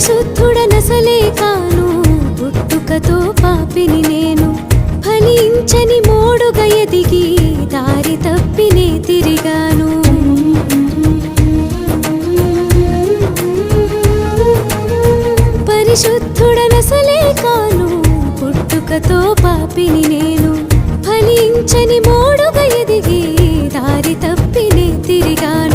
పరిశుద్ధుడనసలే కాను, పుట్టుకతో పాపిని నేను. ఫలించని మోడుగా ఎదిగి దారి తప్పినే తిరిగాను. పరిశుద్ధుడనసలే కాను, పుట్టుకతో పాపిని నేను. ఫలించని మోడుగా ఎదిగి దారి తప్పినే తిరిగాను.